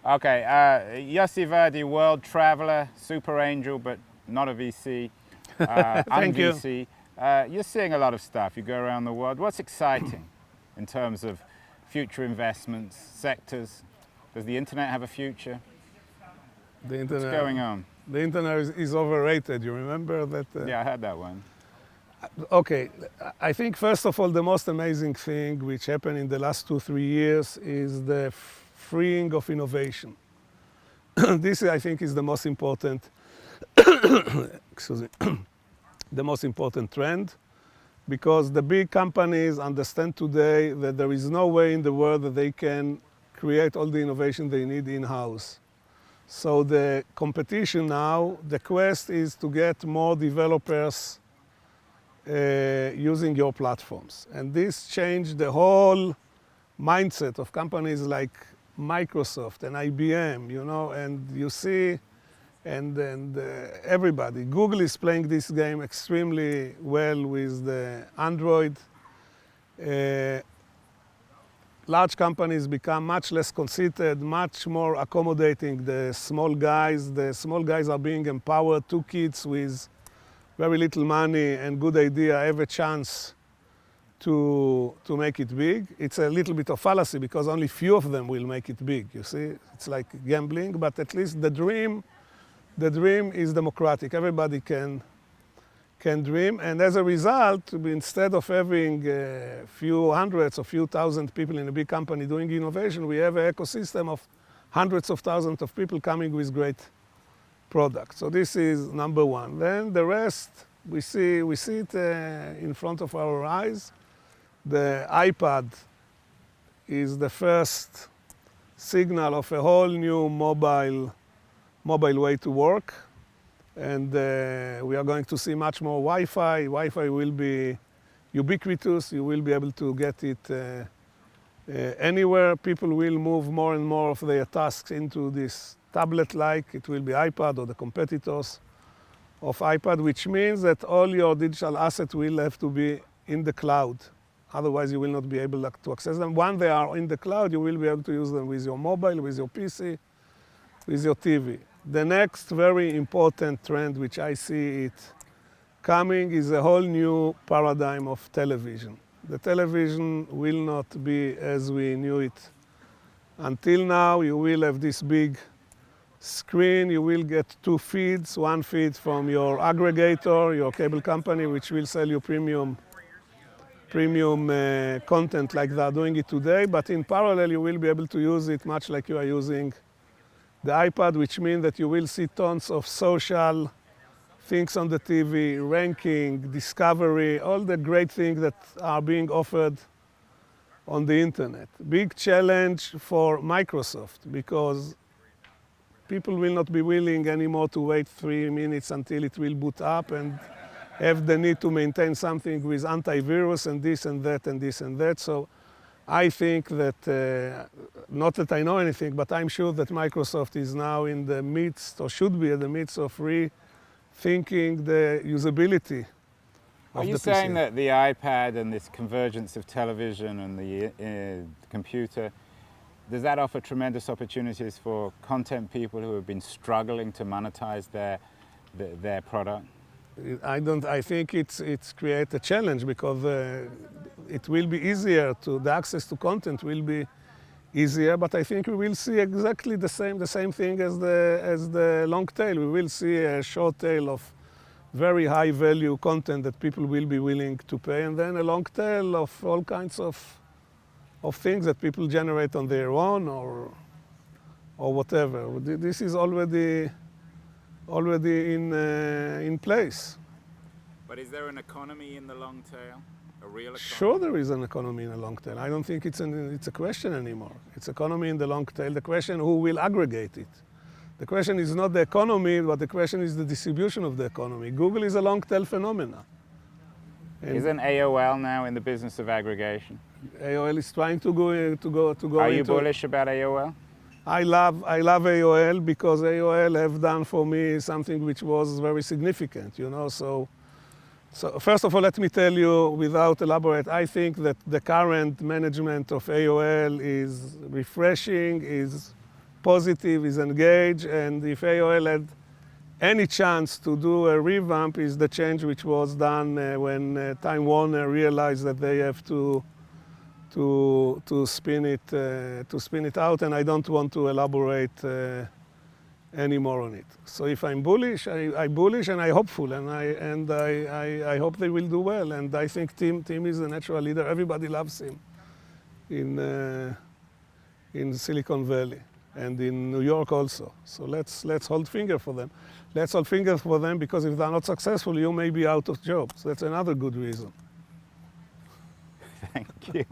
Okay, Yossi Vardi, world traveler, super angel, but not a VC, Thank you. un-VC. You're seeing a lot of stuff. You go around the world. What's exciting in terms of future investments, sectors? Does the internet have a future? The What's internet, going on? the internet is overrated. You remember that? Yeah, I heard that one. Okay, I think first of all, the most amazing thing which happened in the last 2-3 years is the freeing of innovation. This, I think, is the most important, excuse me, the most important trend, because the big companies understand today that there is no way in the world that they can create all the innovation they need in-house. So the competition now, the quest is to get more developers using your platforms. And this changed the whole mindset of companies like Microsoft and IBM, you know, and you see, and everybody. Google is playing this game extremely well with the Android. Large companies become much less conceited, much more accommodating the small guys. The small guys are being empowered. Two kids with very little money and good idea have a chance to make it big. It's a little bit of fallacy because only few of them will make it big, you see? It's like gambling, but at least the dream is democratic. Everybody can dream, and as a result, instead of having a few hundreds or few thousand people in a big company doing innovation, we have an ecosystem of hundreds of thousands of people coming with great products. So this is number one. Then the rest, we see it in front of our eyes. The iPad is the first signal of a whole new mobile way to work. And we are going to see much more Wi-Fi. Wi-Fi will be ubiquitous. You will be able to get it anywhere. People will move more and more of their tasks into this tablet-like. It will be iPad or the competitors of iPad, which means that all your digital assets will have to be in the cloud. Otherwise, you will not be able to access them. Once they are in the cloud, you will be able to use them with your mobile, with your PC, with your TV. The next very important trend, which I see it coming, is a whole new paradigm of television. The television will not be as we knew it until now. You will have this big screen. You will get two feeds, one feed from your aggregator, your cable company, which will sell you premium content like they are doing it today. But in parallel, you will be able to use it much like you are using the iPad, which means that you will see tons of social things on the TV, ranking, discovery, all the great things that are being offered on the internet. Big challenge for Microsoft, because people will not be willing anymore to wait 3 minutes until it will boot up and have the need to maintain something with antivirus and this and that and this and that. So I think that, not that I know anything, but I'm sure that Microsoft is now in the midst, or should be in the midst, of rethinking the usability of the PC. Are you saying that the iPad and this convergence of television and the computer, does that offer tremendous opportunities for content people who have been struggling to monetize their product? I think it's create a challenge, because it will be easier the access to content will be easier, but I think we will see exactly the same thing as the long tail. We will see a short tail of very high value content that people will be willing to pay, and then a long tail of all kinds of things that people generate on their own or whatever. This is already in place. But is there an economy in the long tail? A real economy? Sure, there is an economy in the long tail. I don't think it's a question anymore. It's economy in the long tail. The question, who will aggregate it? The question is not the economy, but the question is the distribution of the economy. Google is a long tail phenomena. Isn't AOL now in the business of aggregation? AOL is trying to go Are you bullish about AOL? I love AOL, because AOL have done for me something which was very significant, you know. So first of all, let me tell you, without elaborate, I think that the current management of AOL is refreshing, is positive, is engaged, and if AOL had any chance to do a revamp, is the change which was done when Time Warner realized that they have to spin it out, and I don't want to elaborate any more on it. So if I'm bullish, I'm bullish and I'm hopeful, and I hope they will do well. And I think Tim is a natural leader. Everybody loves him in Silicon Valley and in New York also. So let's hold finger for them. Let's hold fingers for them, because if they're not successful, you may be out of jobs. That's another good reason. Thank you.